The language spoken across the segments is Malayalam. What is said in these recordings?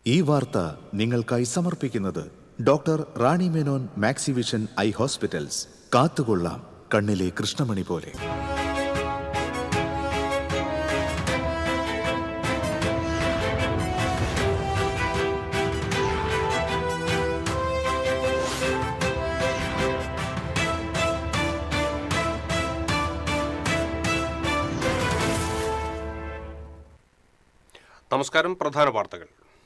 ഈ വാർത്ത നിങ്ങൾക്കായി സമർപ്പിക്കുന്നത് doctor Rani Menon Maxivision I hospitals. കാത്തുകൊള്ളാം കണ്ണിലെ കൃഷ്ണമണി പോലെ. നമസ്കാരം.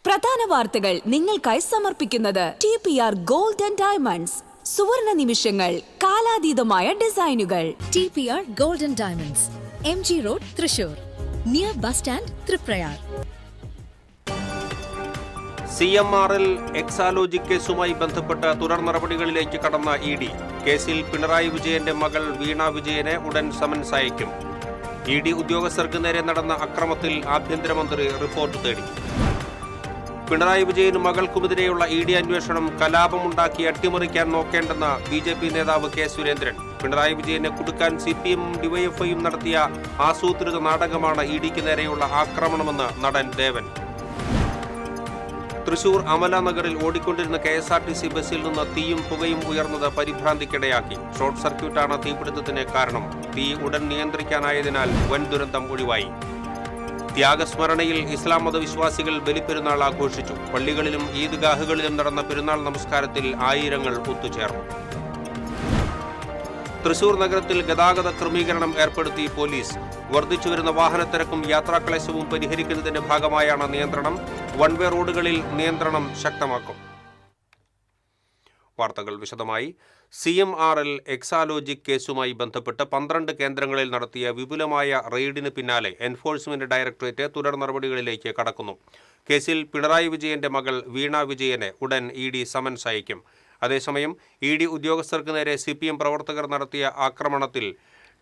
പ്രധാന വാർത്തകൾ നിങ്ങൾക്കായി സമർപ്പിക്കുന്നത് TPR ഗോൾഡ് ആൻഡ് ഡയമണ്ട്സ്. സുവർണ നിമിഷങ്ങൾ, കാലാതീതമായ ഡിസൈനുകൾ. TPR gold and diamonds, MG road, Thrissur, near bus stand, Triprayar. CMRL Exalogic കേസുമായി ബന്ധപ്പെട്ട് തുടർ നടപടികളിലേക്ക് കടന്ന ED. കേസിൽ പിണറായി വിജയന്റെ മകൾ വീണ വിജയനെ ഉടൻ സമൻസ് അയക്കും. ED ഉദ്യോഗസ്ഥർക്ക് നേരെ നടന്ന അക്രമത്തിൽ ആഭ്യന്തരമന്ത്രി റിപ്പോർട്ട് തേടി. പിണറായി വിജയനും മകൾക്കുമെതിരെയുള്ള ED അന്വേഷണം കലാപമുണ്ടാക്കി അട്ടിമറിക്കാൻ നോക്കേണ്ടെന്ന BJP നേതാവ് K. സുരേന്ദ്രൻ. പിണറായി വിജയനെ കുടുക്കാൻ CPM DYFIയും നടത്തിയ ആസൂത്രിത നാടകമാണ് EDക്ക് നേരെയുള്ള ആക്രമണമെന്ന് നടൻ ദേവൻ. തൃശൂർ അമല നഗറിൽ ഓടിക്കൊണ്ടിരുന്ന KSRTC ബസ്സിൽ നിന്ന് തീയും പുകയും ഉയർന്നത് പരിഭ്രാന്തിക്കിടയാക്കി. ഷോർട്ട് സർക്യൂട്ടാണ് തീപിടുത്തത്തിന് കാരണം. തീ ഉടൻ നിയന്ത്രിക്കാനായതിനാൽ വൻ ദുരന്തം ഒഴിവായി. ത്യാഗസ്മരണയിൽ ഇസ്ലാം മതവിശ്വാസികൾ ബലിപ്പെരുന്നാൾ ആഘോഷിച്ചു. പള്ളികളിലും ഈദ്ഗാഹുകളിലും നടന്ന പെരുന്നാൾ നമസ്കാരത്തിൽ ആയിരങ്ങൾ ഒത്തുചേർന്നു. തൃശൂർ നഗരത്തിൽ ഗതാഗത ക്രമീകരണം ഏർപ്പെടുത്തി പോലീസ്. വർദ്ധിച്ചുവരുന്ന വാഹനത്തിരക്കും യാത്രാക്ലേശവും പരിഹരിക്കുന്നതിന്റെ ഭാഗമായാണ് നിയന്ത്രണം. വൺ വേ റോഡുകളിൽ നിയന്ത്രണം ശക്തമാക്കും. വാർത്തകൾ വിശദമായി. CMRL എക്സാലോജിക് കേസുമായി ബന്ധപ്പെട്ട് 12 കേന്ദ്രങ്ങളിൽ നടത്തിയ വിപുലമായ റെയ്ഡിന് പിന്നാലെ എൻഫോഴ്സ്മെന്റ് ഡയറക്ടറേറ്റ് തുടർ നടപടികളിലേക്ക് കടക്കുന്നു. കേസിൽ പിണറായി വിജയന്റെ മകൾ വീണ വിജയനെ ഉടൻ ED സമൻസ് അയക്കും. അതേസമയം ED ഉദ്യോഗസ്ഥർക്ക് നേരെ CPM പ്രവർത്തകർ നടത്തിയ ആക്രമണത്തിൽ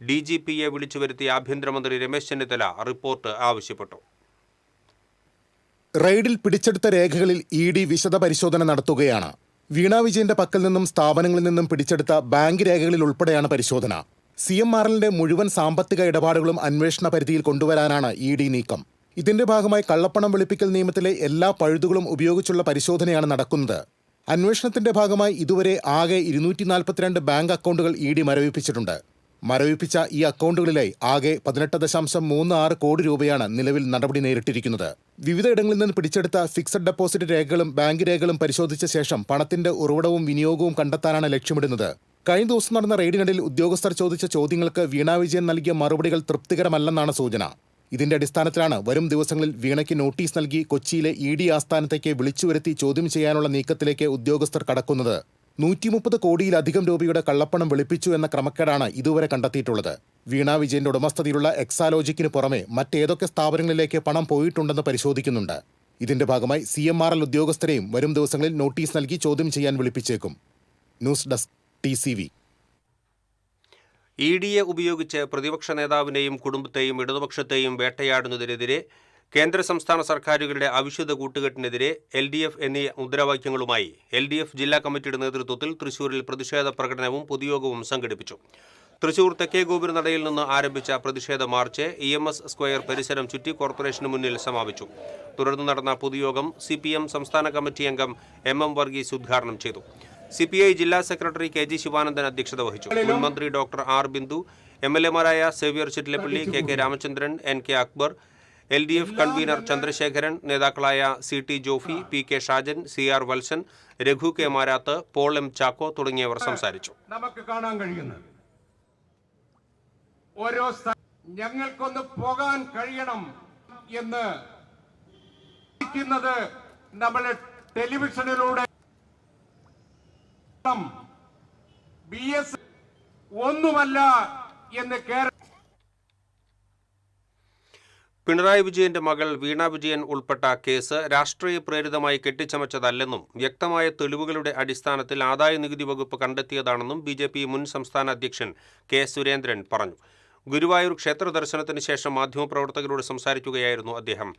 DGPയെ വിളിച്ചു വരുത്തിയ ആഭ്യന്തരമന്ത്രി രമേശ് ചെന്നിത്തല റിപ്പോർട്ട് ആവശ്യപ്പെട്ടു. റെയ്ഡിൽ പിടിച്ചെടുത്ത രേഖകളിൽ ED വിശദ പരിശോധന നടത്തുകയാണ്. വീണ വിജയന്റെ പക്കൽ നിന്നും സ്ഥാപനങ്ങളിൽ നിന്നും പിടിച്ചെടുത്ത ബാങ്ക് രേഖകളിൽ ഉൾപ്പെടെയാണ് പരിശോധന. CMRLന്റെ മുഴുവൻ സാമ്പത്തിക ഇടപാടുകളും അന്വേഷണ പരിധിയിൽ കൊണ്ടുവരാനാണ് ED നീക്കം. ഇതിന്റെ ഭാഗമായി കള്ളപ്പണം വെളുപ്പിക്കൽ നിയമത്തിലെ എല്ലാ പഴുതുകളും ഉപയോഗിച്ചുള്ള പരിശോധനയാണ് നടക്കുന്നത്. അന്വേഷണത്തിന്റെ ഭാഗമായി ഇതുവരെ ആകെ 242 ബാങ്ക് അക്കൗണ്ടുകൾ ED മരവിപ്പിച്ചിട്ടുണ്ട്. മരവിപ്പിച്ച ഈ അക്കൗണ്ടുകളിലായി ആകെ 18.36 കോടി രൂപയാണ് നിലവിൽ നടപടി നേരിട്ടിരിക്കുന്നത്. വിവിധയിടങ്ങളിൽ നിന്ന് പിടിച്ചെടുത്ത ഫിക്സഡ് ഡെപ്പോസിറ്റ് രേഖകളും ബാങ്ക് രേഖകളും പരിശോധിച്ച ശേഷം പണത്തിന്റെ ഉറവിടവും വിനിയോഗവും കണ്ടെത്താനാണ് ലക്ഷ്യമിടുന്നത്. കഴിഞ്ഞ ദിവസം നടന്ന റെയ്ഡിനിടയിൽ ഉദ്യോഗസ്ഥർ ചോദിച്ച ചോദ്യങ്ങൾക്ക് വീണ വിജയൻ നൽകിയ മറുപടികൾ തൃപ്തികരമല്ലെന്നാണ് സൂചന. ഇതിന്റെ അടിസ്ഥാനത്തിലാണ് വരും ദിവസങ്ങളിൽ വീണയ്ക്ക് നോട്ടീസ് നൽകി കൊച്ചിയിലെ ED ആസ്ഥാനത്തേക്ക് വിളിച്ചുവരുത്തി ചോദ്യം ചെയ്യാനുള്ള നീക്കത്തിലേക്ക് ഉദ്യോഗസ്ഥർ കടക്കുന്നത്. 130 കോടിയിലധികം രൂപയുടെ കള്ളപ്പണം വെളുപ്പിച്ചു എന്ന ക്രമക്കേടാണ് ഇതുവരെ കണ്ടെത്തിയിട്ടുള്ളത്. വീണ വിജയന്റെ ഉടമസ്ഥതയിലുള്ള എക്സാലോജിക്കിന് പുറമെ മറ്റേതൊക്കെ സ്ഥാപനങ്ങളിലേക്ക് പണം പോയിട്ടുണ്ടെന്ന് പരിശോധിക്കുന്നുണ്ട്. ഇതിന്റെ ഭാഗമായി CMRL ഉദ്യോഗസ്ഥരെയും വരും ദിവസങ്ങളിൽ നോട്ടീസ് നൽകി ചോദ്യം ചെയ്യാൻ വിളിപ്പിച്ചേക്കും. News desk TCV. EDയെ ഉപയോഗിച്ച് പ്രതിപക്ഷ നേതാവിനെയും കുടുംബത്തെയും ഇടതുപക്ഷത്തെയും വേട്ടയാടുന്നതിനെതിരെ കേന്ദ്ര സംസ്ഥാന സർക്കാരുകളുടെ അവിശുദ്ധ കൂട്ടുകെട്ടിനെതിരെ LDF എന്നീ മുദ്രാവാക്യങ്ങളുമായി LDF ജില്ലാ കമ്മിറ്റിയുടെ നേതൃത്വത്തിൽ തൃശൂരിൽ പ്രതിഷേധ പ്രകടനവും പൊതുയോഗവും സംഘടിപ്പിച്ചു. തൃശൂർ തെക്കേ ഗോപുരനടയിൽ നിന്ന് ആരംഭിച്ച പ്രതിഷേധ മാർച്ച് EMS സ്ക്വയർ പരിസരം ചുറ്റി കോർപ്പറേഷന് മുന്നിൽ സമാപിച്ചു. തുടർന്ന് നടന്ന പൊതുയോഗം CPM സംസ്ഥാന കമ്മിറ്റി അംഗം MM വർഗീസ് ഉദ്ഘാടനം ചെയ്തു. CPI ജില്ലാ സെക്രട്ടറി KG ശിവാനന്ദൻ അധ്യക്ഷത വഹിച്ചു. മുൻ മന്ത്രി ഡോക്ടർ R. ബിന്ദു, MLA മാരായ Xavier Chittilappally, KK Ramachandran, NK Akbar, LDF convener Chandrasekharan, നേതാക്കളായ CT Jofy, PK Shajan, CR Valsan, Raghu K. Marath, Paul M. Chacko തുടങ്ങിയവർ സംസാരിച്ചു. നമുക്ക് കാണാൻ കഴിയുന്നത് ഓരോ ഞങ്ങൾക്കൊന്ന് പോകാൻ കഴിയണം എന്ന് നമ്മൾ ടെലിവിഷനിലൂടെ BS ഒന്നുമല്ല എന്ന് പിണറായി വിജയന്റെ മകൾ വീണ വിജയൻ ഉൾപ്പെട്ട കേസ് രാഷ്ട്രീയ പ്രേരിതമായി കെട്ടിച്ചമച്ചതല്ലെന്നും വ്യക്തമായ തെളിവുകളുടെ അടിസ്ഥാനത്തിൽ ആദായനികുതി വകുപ്പ് കണ്ടെത്തിയതാണെന്നും BJP മുൻ സംസ്ഥാന അധ്യക്ഷൻ K. സുരേന്ദ്രൻ പറഞ്ഞു. ഗുരുവായൂർ ക്ഷേത്ര ദർശനത്തിന് ശേഷം മാധ്യമപ്രവർത്തകരോട് സംസാരിക്കുകയായിരുന്നു അദ്ദേഹം.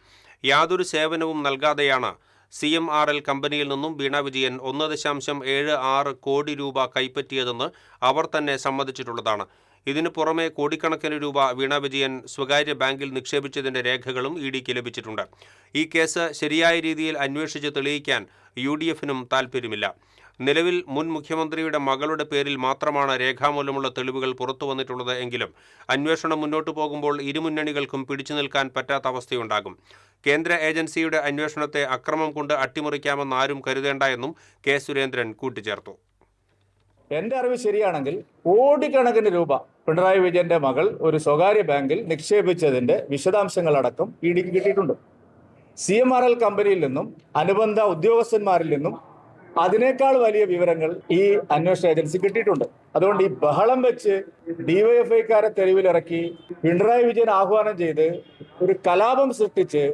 യാതൊരു സേവനവും നൽകാതെയാണ് CMRL കമ്പനിയിൽ നിന്നും വീണ വിജയൻ 1.76 കോടി രൂപ കൈപ്പറ്റിയതെന്ന് അവർ തന്നെ സമ്മതിച്ചിട്ടുള്ളതാണ്. ഇതിനു പുറമെ കോടിക്കണക്കിന് രൂപ വീണ വിജയൻ സ്വകാര്യ ബാങ്കിൽ നിക്ഷേപിച്ചതിന്റെ രേഖകളും ഇഡിക്ക് ലഭിച്ചിട്ടുണ്ട്. ഈ കേസ് ശരിയായ രീതിയിൽ അന്വേഷിച്ച് തെളിയിക്കാൻ UDF-നും താൽപ്പര്യമില്ല. നിലവിൽ മുൻ മുഖ്യമന്ത്രിയുടെ മകളുടെ പേരിൽ മാത്രമാണ് രേഖാമൂലമുള്ള തെളിവുകൾ പുറത്തു വന്നിട്ടുള്ളത് എങ്കിലും അന്വേഷണം മുന്നോട്ടു പോകുമ്പോൾ ഇരുമുന്നണികൾക്കും പിടിച്ചു നിൽക്കാൻ പറ്റാത്ത അവസ്ഥയുണ്ടാകും. കേന്ദ്ര ഏജൻസിയുടെ അന്വേഷണത്തെ അക്രമം കൊണ്ട് അട്ടിമറിക്കാമെന്ന് ആരും കരുതേണ്ട എന്നും കെ. സുരേന്ദ്രൻ കൂട്ടിച്ചേർത്തു. എന്റെ അറിവ് ശരിയാണെങ്കിൽ കോടിക്കണക്കിന് രൂപ പിണറായി വിജയന്റെ മകൾ ഒരു സ്വകാര്യ ബാങ്കിൽ നിക്ഷേപിച്ചതിന്റെ വിശദാംശങ്ങളടക്കം ഇഡിക്ക് കിട്ടിയിട്ടുണ്ട്. CMRL കമ്പനിയിൽ നിന്നും അനുബന്ധ ഉദ്യോഗസ്ഥന്മാരിൽ നിന്നും അതിനേക്കാൾ വലിയ വിവരങ്ങൾ ഈ അന്വേഷണ ഏജൻസി കിട്ടിയിട്ടുണ്ട്. അതുകൊണ്ട് ഈ ബഹളം വെച്ച് DYFIക്കാരെ തെരുവിലിറക്കി പിണറായി വിജയൻ ആഹ്വാനം ചെയ്ത് ഒരു കലാപം സൃഷ്ടിച്ച്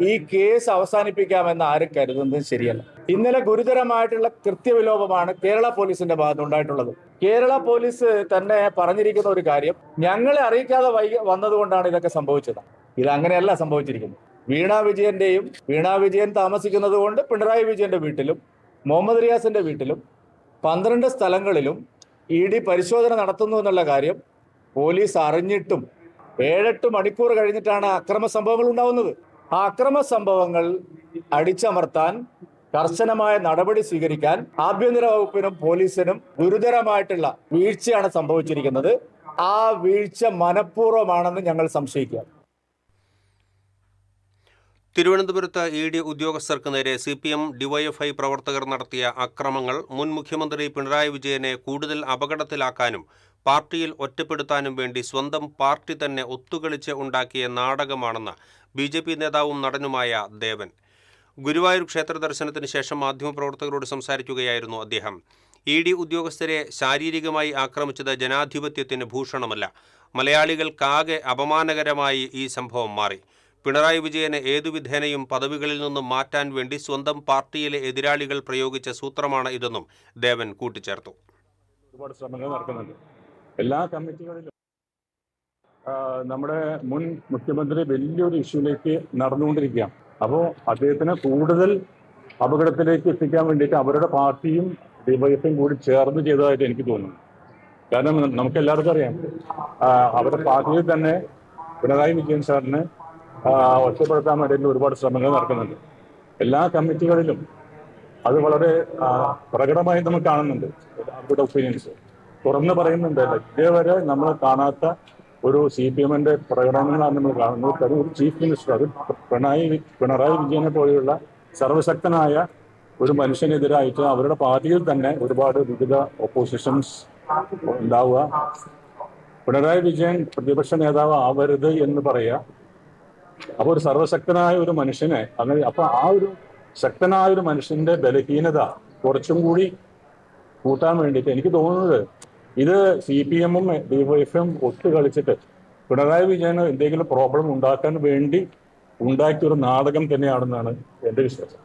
ഈ കേസ് അവസാനിപ്പിക്കാമെന്ന് ആരും കരുതുന്നത് ശരിയല്ല. ഇന്നലെ ഗുരുതരമായിട്ടുള്ള കൃത്യവിലോപമാണ് കേരള പോലീസിന്റെ ഭാഗത്തുണ്ടായിട്ടുള്ളത്. കേരള പോലീസ് തന്നെ പറഞ്ഞിരിക്കുന്ന ഒരു കാര്യം, ഞങ്ങളെ അറിയിക്കാതെ വന്നതുകൊണ്ടാണ് ഇതൊക്കെ സംഭവിച്ചത്. ഇതങ്ങനെയല്ല സംഭവിച്ചിരിക്കുന്നത്. വീണ വിജയൻ താമസിക്കുന്നത് കൊണ്ട് പിണറായി വിജയന്റെ വീട്ടിലും മുഹമ്മദ് റിയാസിന്റെ വീട്ടിലും 12 സ്ഥലങ്ങളിലും ED പരിശോധന നടത്തുന്നു എന്നുള്ള കാര്യം പോലീസ് അറിഞ്ഞിട്ടും 7-8 മണിക്കൂർ കഴിഞ്ഞിട്ടാണ് അക്രമ സംഭവങ്ങൾ ഉണ്ടാവുന്നത്. ആ അക്രമ സംഭവങ്ങൾ അടിച്ചമർത്താൻ കർശനമായ നടപടി സ്വീകരിക്കാൻ ആഭ്യന്തര വകുപ്പിനും പോലീസിനും ഗുരുതരമായിട്ടുള്ള വീഴ്ചയാണ് സംഭവിച്ചിരിക്കുന്നത്. ആ വീഴ്ച മനഃപൂർവ്വമാണെന്ന് ഞങ്ങൾ സംശയിക്കുക. തിരുവനന്തപുരത്ത് ED ഉദ്യോഗസ്ഥർക്ക് നേരെ CPM DYFI പ്രവർത്തകർ നടത്തിയ അക്രമങ്ങൾ മുൻ മുഖ്യമന്ത്രി പിണറായി വിജയനെ കൂടുതൽ അപകടത്തിലാക്കാനും പാർട്ടിയിൽ ഒറ്റപ്പെടുത്താനും വേണ്ടി സ്വന്തം പാർട്ടി തന്നെ ഒത്തുകളിച്ച് ഉണ്ടാക്കിയ നാടകമാണെന്ന് BJP നേതാവും നടനുമായ ദേവൻ. ഗുരുവായൂർ ക്ഷേത്ര ദർശനത്തിന് ശേഷം മാധ്യമപ്രവർത്തകരോട് സംസാരിക്കുകയായിരുന്നു അദ്ദേഹം. ED ഉദ്യോഗസ്ഥരെ ശാരീരികമായി ആക്രമിച്ചത് ജനാധിപത്യത്തിന് ഭൂഷണമല്ല. മലയാളികൾക്കാകെ അപമാനകരമായി ഈ സംഭവം മാറി. പിണറായി വിജയനെ ഏതുവിധേനയും പദവികളിൽ നിന്നും മാറ്റാൻ വേണ്ടി സ്വന്തം പാർട്ടിയിലെ എതിരാളികൾ പ്രയോഗിച്ച സൂത്രമാണ് ഇതെന്നും ദേവൻ കൂട്ടിച്ചേർത്തു. ഒരുപാട് ശ്രമങ്ങൾ നടക്കുന്നുണ്ട്. എല്ലാ കമ്മിറ്റികളിലും നമ്മുടെ മുൻ മുഖ്യമന്ത്രി വലിയൊരു ഇഷ്യൂലേക്ക് നടന്നുകൊണ്ടിരിക്കുകയാണ്. അപ്പോൾ അദ്ദേഹത്തിന് കൂടുതൽ അപകടത്തിലേക്ക് എത്തിക്കാൻ വേണ്ടിയിട്ട് അവരുടെ പാർട്ടിയും DYFIയും കൂടി ചേർന്ന് ചെയ്തതായിട്ട് എനിക്ക് തോന്നുന്നു. കാരണം നമുക്ക് എല്ലാവർക്കും അറിയാം, അവരുടെ പാർട്ടിയിൽ തന്നെ പിണറായി വിജയൻ സാറിന് ഒറ്റപ്പെടുത്താൻ വേണ്ടി ഒരുപാട് ശ്രമങ്ങൾ നടക്കുന്നുണ്ട്. എല്ലാ കമ്മിറ്റികളിലും അത് വളരെ പ്രകടമായി നമ്മൾ കാണുന്നുണ്ട്. അവരുടെ ഒപ്പീനിയൻസ് തുറന്ന് പറയുന്നുണ്ട്. ഇതേവരെ നമ്മൾ കാണാത്ത ഒരു CPM-ന്റെ പ്രകടനങ്ങളാണ് നമ്മൾ കാണുന്നത്. ഒരു ചീഫ് മിനിസ്റ്റർ, അത് പിണറായി വിജയനെ പോലെയുള്ള സർവശക്തനായ ഒരു മനുഷ്യനെതിരായിട്ട് അവരുടെ പാർട്ടിയിൽ തന്നെ ഒരുപാട് വിവിധ ഒപ്പോസിഷൻസ് ഉണ്ടാവുക. പിണറായി വിജയൻ പ്രതിപക്ഷ നേതാവ് ആവരുത് എന്ന് പറയുക. അപ്പൊ ഒരു സർവശക്തനായ ഒരു മനുഷ്യനെ അങ്ങനെ, അപ്പൊ ആ ഒരു ശക്തനായ ഒരു മനുഷ്യന്റെ ബലഹീനത കുറച്ചും കൂടി കൂട്ടാൻ വേണ്ടിയിട്ട് എനിക്ക് തോന്നുന്നത് ഇത് CPM-ഉം DYFIയും ഒത്തു കളിച്ചിട്ട് പിണറായി വിജയന് എന്തെങ്കിലും പ്രോബ്ലം ഉണ്ടാക്കാൻ വേണ്ടി ഉണ്ടാക്കിയൊരു നാടകം തന്നെയാണെന്നാണ് എന്റെ വിശ്വാസം.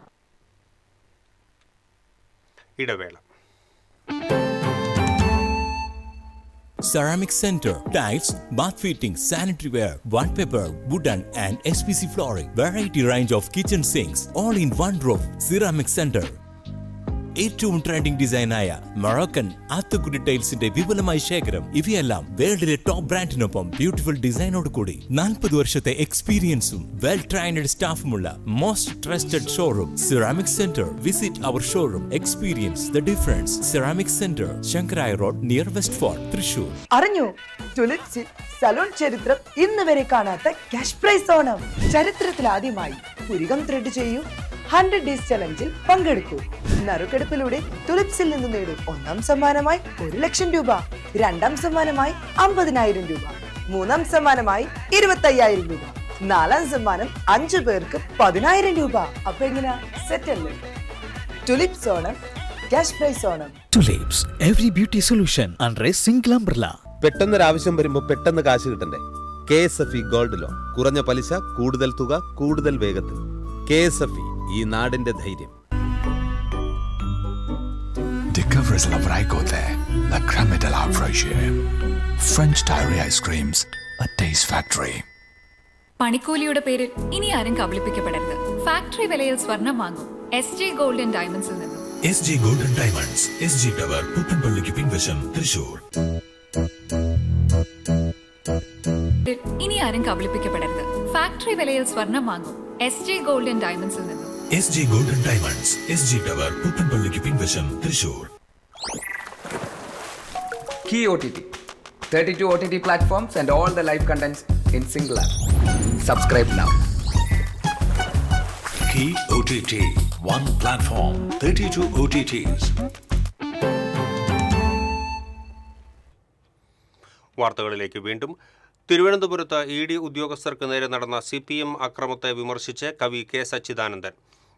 ഇടവേള. Ceramic Center, tiles, bath fittings, sanitary ware, wallpaper, wooden and SPC flooring, variety range of kitchen sinks, all in one roof. Ceramic Center. ഏറ്റവും ട്രെൻഡിംഗ് ഡിസൈനായ മൊറോക്കൻ ആത്തുക്കുടി ടൈൽസിന്റെ വിപുലമായ ശേഖരം. ഇവയെല്ലാം വേൾഡിലെ ടോപ്പ് ബ്രാൻഡിനൊപ്പം ബ്യൂട്ടിഫുൾ ഡിസൈനോട് കൂടി 40 വർഷത്തെ എക്സ്പീരിയൻസും വെൽ ട്രെയിനഡ് സ്റ്റാഫുമുള്ള most trusted showroom ceramic centre. Visit our showroom, experience the difference. Ceramic centre, Shankaraya road, near west fort, Thrissur. അറിഞ്ഞു, ടുലിപ്സിൽ സലൂൺ ചരിത്രം ഇന്ന് വരെ കാണാത്ത ക്യാഷ് പ്രൈസ് ഓണം. ചരിത്രത്തിൽ ആദ്യമായി പുരികം ത്രെഡ് ചെയ്യൂ, 100 Days ചലഞ്ചിൽ പങ്കെടുക്കൂ. നറുക്കെടുപ്പിലൂടെ തുലിപ്സിൽ നിന്ന് നേടൂ. 1ാം സമ്മാനമായി 1 ലക്ഷം രൂപ, 2ാം സമ്മാനമായി 50,000 രൂപ, 3ാം സമ്മാനമായി 25,000 രൂപ, 4ാം സമ്മാനം 5 പേർക്ക് 10,000 രൂപ. അപ്പൊ എങ്ങനെയാ, സെറ്റ് അല്ലേ? Tulips Onam, cash prize Onam. Tulips, every beauty solution under a single umbrella. പെട്ടെന്നൊരാവശ്യം വരുമ്പോൾ പെട്ടെന്ന് കാശ് കിട്ടണ്ടേ? KSFE ഗോൾഡ് ലോൺ, കുറഞ്ഞ പലിശ, കൂടുതൽ തുക, കൂടുതൽ വേഗത്തിൽ. KSFE, ഈ നാടിന്റെ ധൈര്യം. Discover la Vraico there, la crème de la fraîcheur. French Diary Ice Creams, a taste factory. പണിക്കൂലിയുടെ പേരിൽ ഇനി ആരും കബളിപ്പിക്കപ്പെടരുത്. ഫാക്ടറി വിലയിൽ സ്വർണം വാങ്ങും SJ ഗോൾഡൻ ഡയമണ്ട്സിൽ നിന്നും. SJ golden diamonds, SG tower, പുത്തൻപള്ളിക്ക് പിൻവശം, തൃശൂർ. ഇനി ആരും കബളിപ്പിക്കപ്പെടരുത്. ഫാക്ടറി വിലയിൽ സ്വർണം വാങ്ങും SJ ഗോൾഡൻ ഡയമണ്ട്സിൽ നിന്നും. SJ Golden Diamonds, SG Tower, പുത്തൻപള്ളിക്ക് പിൻവശം, Thrissur. Key OTT, 32 OTT platforms and all the live contents in single app. Subscribe now. Key OTT, one platform, 32 OTTs. വാർത്തകളിലേക്ക് വീണ്ടും. തിരുവനന്തപുരത്ത് ED ഉദ്യോഗസ്ഥർക്ക് നേരെ നടന്ന CPM അക്രമത്തെ വിമർശിച്ച് കവി K. സച്ചിദാനന്ദൻ.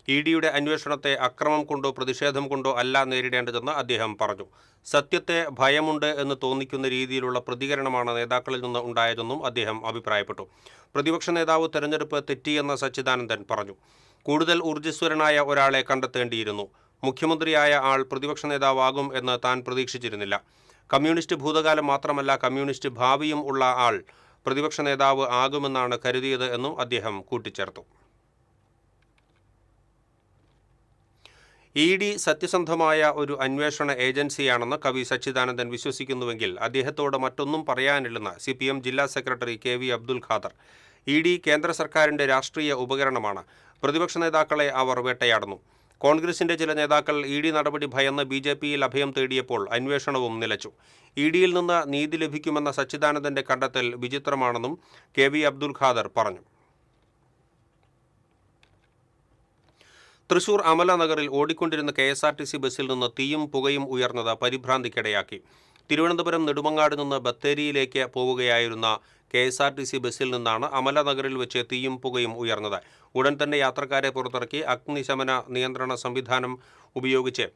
EDയുടെ അന്വേഷണത്തെ അക്രമം കൊണ്ടോ പ്രതിഷേധം കൊണ്ടോ അല്ല നേരിടേണ്ടതെന്ന് അദ്ദേഹം പറഞ്ഞു. സത്യത്തെ ഭയമുണ്ട് എന്ന് തോന്നിക്കുന്ന രീതിയിലുള്ള പ്രതികരണമാണ് നേതാക്കളിൽ നിന്ന് ഉണ്ടായതെന്നും അദ്ദേഹം അഭിപ്രായപ്പെട്ടു. പ്രതിപക്ഷ നേതാവ് തെരഞ്ഞെടുപ്പ് തെറ്റിയെന്ന് സച്ചിദാനന്ദൻ പറഞ്ഞു. കൂടുതൽ ഊർജ്ജസ്വരനായ ഒരാളെ കണ്ടെത്തേണ്ടിയിരുന്നു. മുഖ്യമന്ത്രിയായ ആൾ പ്രതിപക്ഷ നേതാവാകും എന്ന് താൻ പ്രതീക്ഷിച്ചിരുന്നില്ല. കമ്മ്യൂണിസ്റ്റ് ഭൂതകാലം മാത്രമല്ല കമ്മ്യൂണിസ്റ്റ് ഭാവിയും ഉള്ള ആൾ പ്രതിപക്ഷ നേതാവ് ആകുമെന്നാണ് കരുതിയത് എന്നും അദ്ദേഹം കൂട്ടിച്ചേർത്തു. ED സത്യസന്ധമായ ഒരു അന്വേഷണ ഏജൻസിയാണെന്ന് കവി സച്ചിദാനന്ദൻ വിശ്വസിക്കുന്നുവെങ്കിൽ അദ്ദേഹത്തോട് മറ്റൊന്നും പറയാനില്ലെന്ന് CPM ജില്ലാ secretary KV Abdul Khader. ED കേന്ദ്ര സർക്കാരിൻ്റെ രാഷ്ട്രീയ ഉപകരണമാണ്. പ്രതിപക്ഷ നേതാക്കളെ അവർ വേട്ടയാടുന്നു. കോൺഗ്രസിൻ്റെ ചില നേതാക്കൾ ED നടപടി ഭയന്ന് BJPയിൽ അഭയം തേടിയപ്പോൾ അന്വേഷണവും നിലച്ചു. EDയിൽ നിന്ന് നീതി ലഭിക്കുമെന്ന സച്ചിദാനന്ദൻ്റെ കണ്ടെത്തൽ വിചിത്രമാണെന്നും KV അബ്ദുൽ ഖാദർ പറഞ്ഞു. തൃശൂർ അമല നഗറിൽ ഓടിക്കൊണ്ടിരുന്ന KSRTC ബസ്സിൽ നിന്ന് തീയും പുകയും ഉയർന്നത് പരിഭ്രാന്തിക്കിടയാക്കി. തിരുവനന്തപുരം നെടുമങ്ങാട് നിന്ന് ബത്തേരിയിലേക്ക് പോവുകയായിരുന്ന KSRTC ബസ്സിൽ നിന്നാണ് അമല നഗറിൽ വെച്ച് തീയും പുകയും ഉയർന്നത്. ഉടൻ തന്നെ യാത്രക്കാരെ പുറത്തിറക്കി അഗ്നിശമന നിയന്ത്രണ സംവിധാനം ഉപയോഗിച്ച്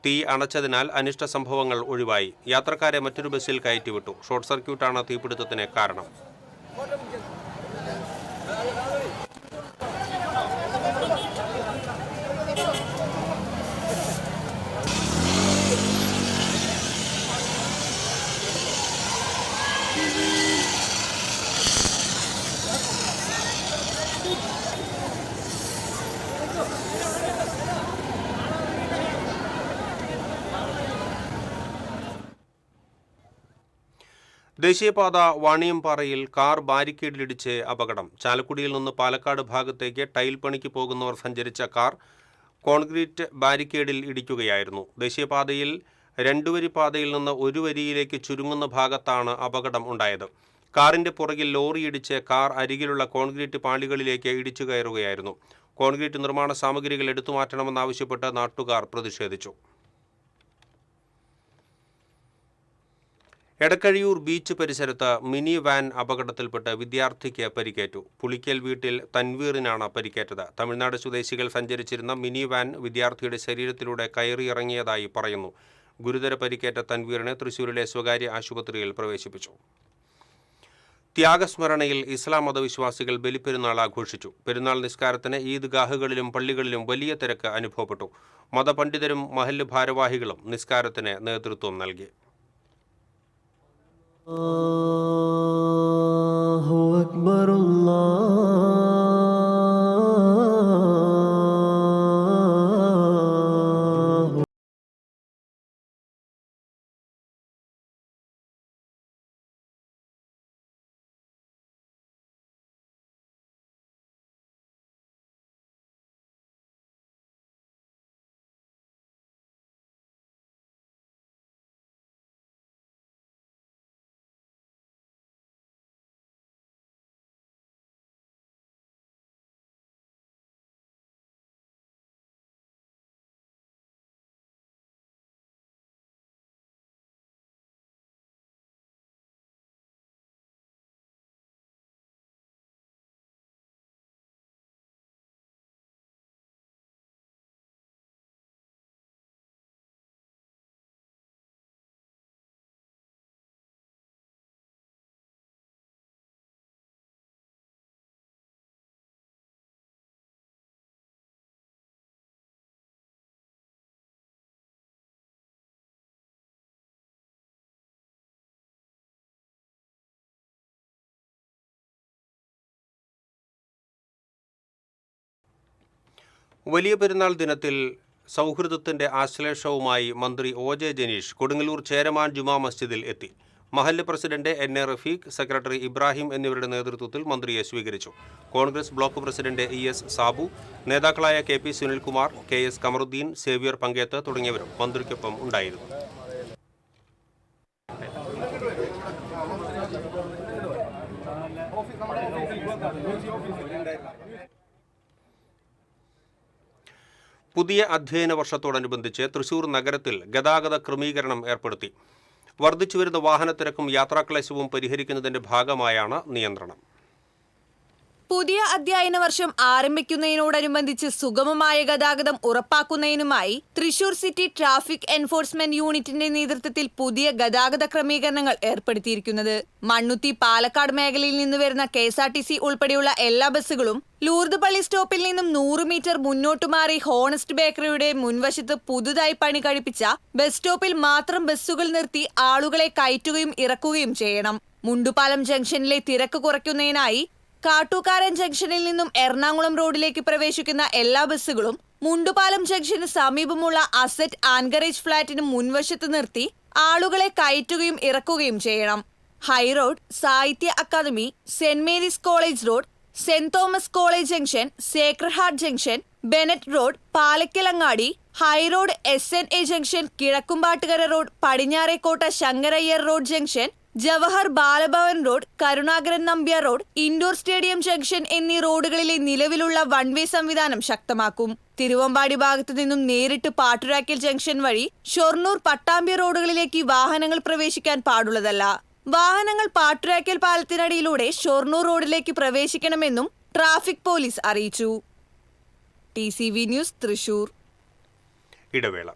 തീ അണച്ചതിനാൽ അനിഷ്ട സംഭവങ്ങൾ ഒഴിവായി. യാത്രക്കാരെ മറ്റൊരു ബസ്സിൽ കയറ്റിവിട്ടു. ഷോർട്ട് സർക്യൂട്ടാണ് തീപിടുത്തത്തിന് കാരണം. ദേശീയപാത വാണിയംപാറയിൽ കാർ ബാരിക്കേഡിലിടിച്ച് അപകടം. ചാലക്കുടിയിൽ നിന്ന് പാലക്കാട് ഭാഗത്തേക്ക് ടൈൽ പണിക്ക് പോകുന്നവർ സഞ്ചരിച്ച കാർ കോൺക്രീറ്റ് ബാരിക്കേഡിൽ ഇടിക്കുകയായിരുന്നു. ദേശീയപാതയിൽ 2 വരി പാതയിൽ നിന്ന് 1 വരിയിലേക്ക് ചുരുങ്ങുന്ന ഭാഗത്താണ് അപകടം ഉണ്ടായത്. കാറിൻ്റെ പുറകിൽ ലോറി ഇടിച്ച് കാർ അരികിലുള്ള കോൺക്രീറ്റ് പാളികളിലേക്ക് ഇടിച്ചു കയറുകയായിരുന്നു. കോൺക്രീറ്റ് നിർമ്മാണ സാമഗ്രികൾ എടുത്തുമാറ്റണമെന്നാവശ്യപ്പെട്ട് നാട്ടുകാർ പ്രതിഷേധിച്ചു. എടക്കഴിയൂർ ബീച്ച് പരിസരത്ത് മിനി വാൻ അപകടത്തിൽപ്പെട്ട് വിദ്യാർത്ഥിക്ക് പരിക്കേറ്റു. പുളിക്കൽ വീട്ടിൽ തൻവീറിനാണ് പരിക്കേറ്റത്. തമിഴ്നാട് സ്വദേശികൾ സഞ്ചരിച്ചിരുന്ന മിനി വാൻ വിദ്യാർത്ഥിയുടെ ശരീരത്തിലൂടെ കയറിയിറങ്ങിയതായി പറയുന്നു. ഗുരുതര പരിക്കേറ്റ തൻവീറിനെ തൃശൂരിലെ സ്വകാര്യ ആശുപത്രിയിൽ പ്രവേശിപ്പിച്ചു. ത്യാഗസ്മരണയിൽ ഇസ്ലാം മതവിശ്വാസികൾ ബലിപ്പെരുന്നാൾ ആഘോഷിച്ചു. പെരുന്നാൾ നിസ്കാരത്തിന് ഈദ്ഗാഹുകളിലും പള്ളികളിലും വലിയ തിരക്ക് അനുഭവപ്പെട്ടു. മതപണ്ഡിതരും മഹല്ല് ഭാരവാഹികളും നിസ്കാരത്തിന് നേതൃത്വം നൽകി. വലിയ പെരുന്നാൾ ദിനത്തിൽ സൗഹൃദത്തിൻ്റെ ആശ്ലേഷവുമായി മന്ത്രി OJ ജനീഷ് കൊടുങ്ങല്ലൂർ ചേരമാൻ ജുമാ മസ്ജിദിൽ എത്തി. മഹല്ല് president NA Rafeeq, secretary Ibrahim എന്നിവരുടെ നേതൃത്വത്തിൽ മന്ത്രിയെ സ്വീകരിച്ചു. Congress block president ES Sabu, നേതാക്കളായ KP Sunilkumar, KS Kamaruddin, Xavier Panketh തുടങ്ങിയവരും മന്ത്രിക്കൊപ്പം ഉണ്ടായിരുന്നു. പുതിയ അധ്യയന വർഷത്തോടനുബന്ധിച്ച് തൃശൂർ നഗരത്തിൽ ഗതാഗത ക്രമീകരണം ഏർപ്പെടുത്തി. വർദ്ധിച്ചുവരുന്ന വാഹനത്തിരക്കും യാത്രാക്ലേശവും പരിഹരിക്കുന്നതിന്റെ ഭാഗമായാണ് നിയന്ത്രണം. പുതിയ അധ്യയന വർഷം ആരംഭിക്കുന്നതിനോടനുബന്ധിച്ച് സുഗമമായ ഗതാഗതം ഉറപ്പാക്കുന്നതിനുമായി തൃശൂർ സിറ്റി ട്രാഫിക് എൻഫോഴ്സ്മെന്റ് യൂണിറ്റിന്റെ നേതൃത്വത്തിൽ പുതിയ ഗതാഗത ക്രമീകരണങ്ങൾ ഏർപ്പെടുത്തിയിരിക്കുന്നത്. മണ്ണുത്തി പാലക്കാട് മേഖലയിൽ നിന്ന് വരുന്ന KSRTC ഉൾപ്പെടെയുള്ള എല്ലാ ബസ്സുകളും ലൂർദ് പള്ളി സ്റ്റോപ്പിൽ നിന്നും 100 മീറ്റർ മുന്നോട്ടു മാറി ഹോണസ്റ്റ് ബേക്കറിയുടെ മുൻവശത്ത് പുതുതായി പണി കഴിപ്പിച്ച ബസ് സ്റ്റോപ്പിൽ മാത്രം ബസ്സുകൾ നിർത്തി ആളുകളെ കയറ്റുകയും ഇറക്കുകയും ചെയ്യണം. മുണ്ടുപാലം ജംഗ്ഷനിലെ തിരക്ക് കുറയ്ക്കുന്നതിനായി കാട്ടൂക്കാരൻ ജംഗ്ഷനിൽ നിന്നും എറണാകുളം റോഡിലേക്ക് പ്രവേശിക്കുന്ന എല്ലാ ബസ്സുകളും മുണ്ടുപാലം ജംഗ്ഷന് സമീപമുള്ള അസറ്റ് ആൻകറേജ് ഫ്ളാറ്റിന് മുൻവശത്ത് നിർത്തി ആളുകളെ കയറ്റുകയും ഇറക്കുകയും ചെയ്യണം. High road, Sahitya Akademi, saint Mary's college road, saint Thomas college junction, sacred heart junction, Bennett road, Palakkalangadi, high road, SNA junction, Kizhakkumpattukara road, Padinjarekotta Shankarayyar road junction, Jawahar Balabhavan road, Karunakaran Nambiar road, indoor stadium junction എന്നീ റോഡുകളിലെ നിലവിലുള്ള വൺ വേ സംവിധാനം ശക്തമാക്കും. തിരുവമ്പാടി ഭാഗത്തു നിന്നും നേരിട്ട് പാട്ടുരാക്കൽ ജംഗ്ഷൻ വഴി ഷൊർണൂർ, പട്ടാമ്പി റോഡുകളിലേക്ക് വാഹനങ്ങൾ പ്രവേശിക്കാൻ പാടുള്ളതല്ല. വാഹനങ്ങൾ പാട്ടുരാക്കൽ പാലത്തിനടിയിലൂടെ ഷൊർണൂർ റോഡിലേക്ക് പ്രവേശിക്കണമെന്നും ട്രാഫിക് പോലീസ് അറിയിച്ചു. TCV news, Thrissur. ഇടവേള.